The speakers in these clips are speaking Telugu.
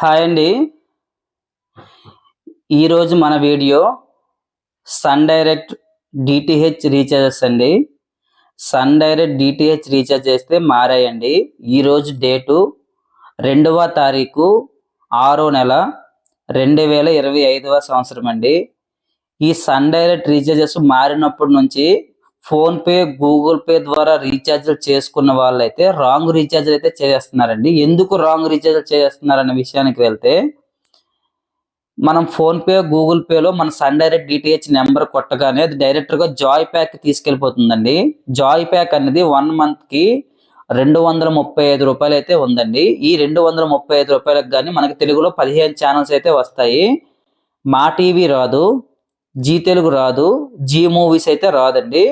హాయ్ అండి. ఈరోజు మన video Sun Direct DTH recharges అండి. సన్ డైరెక్ట్ డిటిహెచ్ రీఛార్జ్ చేస్తే మారాయండి. ఈరోజు డేటు 2వ తారీఖు 6వ నెల 2025వ సంవత్సరం అండి. ఈ సన్ డైరెక్ట్ రీఛార్జెస్ మారినప్పటి నుంచి ఫోన్పే, గూగుల్ పే ద్వారా రీఛార్జ్లు చేసుకున్న వాళ్ళైతే రాంగ్ రీఛార్జ్లు అయితే చేస్తున్నారండి. ఎందుకు రాంగ్ రీఛార్జ్ చేస్తున్నారనే విషయానికి వెళ్తే, మనం ఫోన్పే, గూగుల్ పేలో మన సన్ డైరెక్ట్ డిటిహెచ్ నెంబర్ కొట్టగానే అది డైరెక్ట్గా జాయ్ ప్యాక్ తీసుకెళ్ళిపోతుందండి. జాయ్ ప్యాక్ అనేది 1 మంత్కి 235 రూపాయలు అయితే ఉందండి. ఈ 235 రూపాయలకు కానీ మనకి తెలుగులో 15 ఛానల్స్ అయితే వస్తాయి. మా టీవీ రాదు, జీ తెలుగు రాదు, జీ మూవీస్ అయితే రాదండి,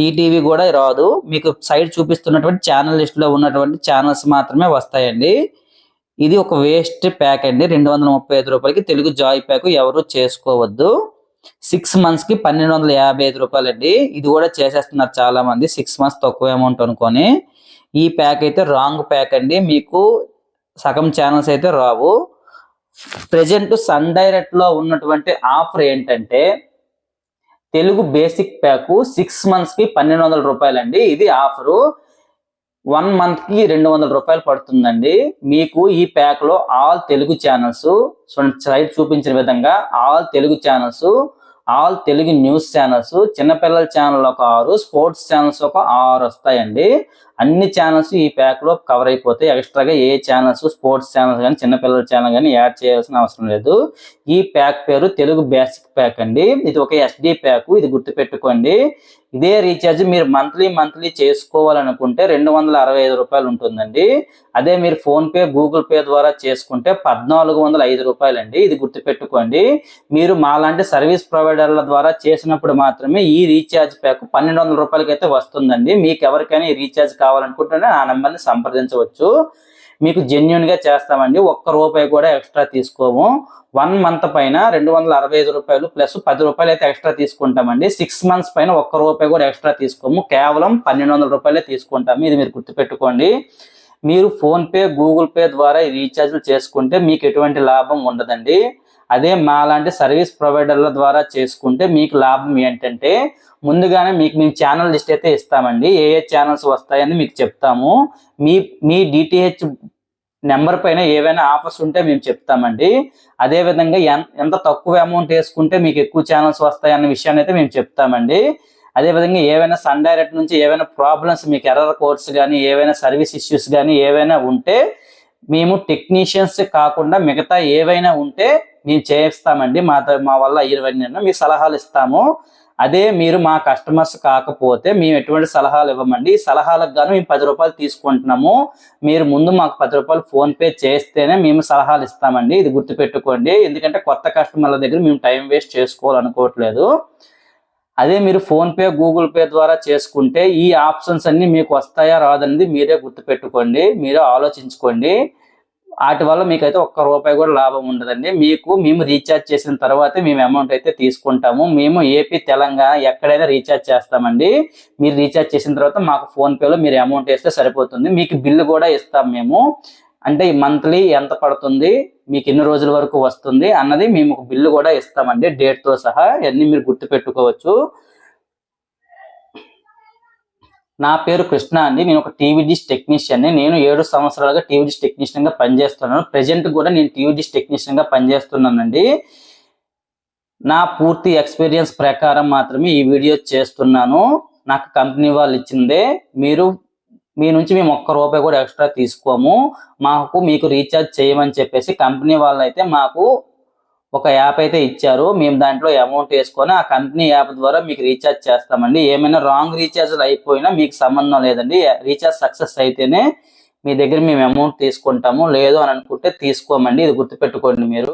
ఈటీవీ కూడా రాదు. మీకు సైడ్ చూపిస్తున్నటువంటి ఛానల్ లిస్ట్లో ఉన్నటువంటి ఛానల్స్ మాత్రమే వస్తాయండి. ఇది ఒక వేస్ట్ ప్యాక్ అండి. 235 రూపాయలకి తెలుగు జాయ్ ప్యాక్ ఎవరు చేసుకోవద్దు. 6 మంత్స్కి 1255 రూపాయలు అండి. ఇది కూడా చేసేస్తున్నారు చాలా మంది, 6 మంత్స్ తక్కువ అమౌంట్ అనుకొని. ఈ ప్యాక్ అయితే రాంగ్ ప్యాక్ అండి. మీకు సగం ఛానల్స్ అయితే రావు. ప్రెజెంట్ సన్ డైరెక్ట్లో ఉన్నటువంటి ఆఫర్ ఏంటంటే, తెలుగు బేసిక్ ప్యాక్ 6 మంత్స్కి 1200 రూపాయలు అండి. ఇది ఆఫరు. 1 మంత్కి 200 రూపాయలు పడుతుందండి. మీకు ఈ ప్యాక్ లో ఆల్ తెలుగు ఛానల్స్, సైడ్ చూపించిన విధంగా all Telugu channels, all Telugu news channels, చిన్నపిల్లల ఛానల్ ఒక 6, స్పోర్ట్స్ ఛానల్స్ ఒక 6 వస్తాయండి. అన్ని ఛానల్స్ ఈ ప్యాక్ లో కవర్ అయిపోతాయి. ఎక్స్ట్రాగా ఏ ఛానల్స్, స్పోర్ట్స్ ఛానల్స్ కానీ చిన్నపిల్లల ఛానల్ కానీ యాడ్ చేయాల్సిన అవసరం లేదు. ఈ ప్యాక్ పేరు తెలుగు బేసిక్ ప్యాక్ అండి. ఇది ఒక SD ప్యాక్, ఇది గుర్తుపెట్టుకోండి. ఇదే రీఛార్జ్ మీరు మంత్లీ చేసుకోవాలనుకుంటే 265 రూపాయలు ఉంటుందండి. అదే మీరు ఫోన్పే, గూగుల్ పే ద్వారా చేసుకుంటే 1405 రూపాయలు అండి. ఇది గుర్తుపెట్టుకోండి. మీరు మాలాంటి సర్వీస్ ప్రొవైడర్ల ద్వారా చేసినప్పుడు మాత్రమే ఈ రీఛార్జ్ ప్యాక్ 1200 రూపాయలకి అయితే వస్తుందండి. మీకు ఎవరికైనా ఈ రీఛార్జ్ కావాలనుకుంటే ఆ నెంబర్ని సంప్రదించవచ్చు. మీకు జెన్యున్ గా చేస్తామండి. ఒక్క రూపాయి కూడా ఎక్స్ట్రా తీసుకోము. 1 మంత్ పైన 265 రూపాయలు ప్లస్ 10 రూపాయలు అయితే ఎక్స్ట్రా తీసుకుంటామండి. 6 మంత్స్ పైన ఒక్క రూపాయి కూడా ఎక్స్ట్రా తీసుకోము. కేవలం 1200 రూపాయలే తీసుకుంటాము. ఇది మీరు గుర్తుపెట్టుకోండి. మీరు ఫోన్పే, గూగుల్ పే ద్వారా ఈ రీఛార్జ్లు చేసుకుంటే మీకు ఎటువంటి లాభం ఉండదండి. అదే మాలాంటి సర్వీస్ ప్రొవైడర్ల ద్వారా చేసుకుంటే మీకు లాభం ఏంటంటే, ముందుగానే మీకు మేము ఛానల్ లిస్ట్ అయితే ఇస్తామండి. ఏ ఛానల్స్ వస్తాయని మీకు చెప్తాము. మీ డిటిహెచ్ నెంబర్ పైన ఏవైనా ఆఫర్స్ ఉంటే మేము చెప్తామండి. అదేవిధంగా ఎంత తక్కువ అమౌంట్ వేసుకుంటే మీకు ఎక్కువ ఛానల్స్ వస్తాయన్న విషయాన్ని అయితే మేము చెప్తామండి. అదేవిధంగా ఏవైనా సన్ డైరెక్ట్ నుంచి ఏవైనా ప్రాబ్లమ్స్, మీకు ఎర్రర్ కోడ్స్ కానీ ఏవైనా సర్వీస్ ఇష్యూస్ కానీ ఏవైనా ఉంటే మేము టెక్నీషియన్స్ కాకుండా మిగతా ఏవైనా ఉంటే మేము చేస్తామండి. మా వల్ల అయ్యేవన్నీ మీకు సలహాలు ఇస్తాము. అదే మీరు మా కస్టమర్స్ కాకపోతే మేము ఎటువంటి సలహాలు ఇవ్వమండి. ఈ సలహాలకు గాను మేము 10 రూపాయలు తీసుకుంటున్నాము. మీరు ముందు మాకు 10 రూపాయలు ఫోన్పే చేస్తేనే మేము సలహాలు ఇస్తామండి. ఇది గుర్తుపెట్టుకోండి. ఎందుకంటే కొత్త కస్టమర్ల దగ్గర మేము టైం వేస్ట్ చేసుకోవాలనుకోవట్లేదు. అదే మీరు ఫోన్పే, గూగుల్ పే ద్వారా చేసుకుంటే ఈ ఆప్షన్స్ అన్ని మీకు వస్తాయా రాదన్నది మీరే గుర్తుపెట్టుకోండి, మీరే ఆలోచించుకోండి. వాటి వల్ల మీకైతే ఒక్క రూపాయి కూడా లాభం ఉండదండి. మేము రీఛార్జ్ చేసిన తర్వాతే మేము అమౌంట్ అయితే తీసుకుంటాము. మేము ఏపీ, తెలంగాణ ఎక్కడైనా రీఛార్జ్ చేస్తామండి. మీరు రీఛార్జ్ చేసిన తర్వాత మాకు ఫోన్పేలో మీరు అమౌంట్ వేస్తే సరిపోతుంది. మీకు బిల్లు కూడా ఇస్తాం మేము. అంటే మంత్లీ ఎంత పడుతుంది, మీకు ఎన్ని రోజుల వరకు వస్తుంది అన్నది మేము ఒక బిల్లు కూడా ఇస్తామండి, డేట్తో సహా. ఇవన్నీ మీరు గుర్తుపెట్టుకోవచ్చు. నా పేరు కృష్ణ అండి. నేను ఒక టీవీ డిష్ టెక్నీషియన్ని. నేను 7 సంవత్సరాలుగా టీవీ డిష్ టెక్నీషియన్గా పనిచేస్తున్నాను. ప్రెజెంట్ కూడా నేను టీవీ డిష్ టెక్నీషియన్గా పనిచేస్తున్నానండి. నా పూర్తి ఎక్స్పీరియన్స్ ప్రకారం మాత్రమే ఈ వీడియో చేస్తున్నాను. నాకు కంపెనీ వాళ్ళు ఇచ్చిందే. మీ నుంచి మేము ఒక్క రూపాయి కూడా ఎక్స్ట్రా తీసుకోము. మీకు రీఛార్జ్ చేయమని చెప్పేసి కంపెనీ వాళ్ళు అయితే మాకు ఒక యాప్ అయితే ఇచ్చారు. మేము దాంట్లో అమౌంట్ వేసుకొని ఆ కంపెనీ యాప్ ద్వారా మీకు రీఛార్జ్ చేస్తామండి. ఏమైనా రాంగ్ రీఛార్జ్లు అయిపోయినా మీకు సంబంధం లేదండి. రీఛార్జ్ సక్సెస్ అయితేనే మీ దగ్గర మేము అమౌంట్ తీసుకుంటాము. లేదు అని అనుకుంటే తీసుకోమండి. ఇది గుర్తుపెట్టుకోండి మీరు.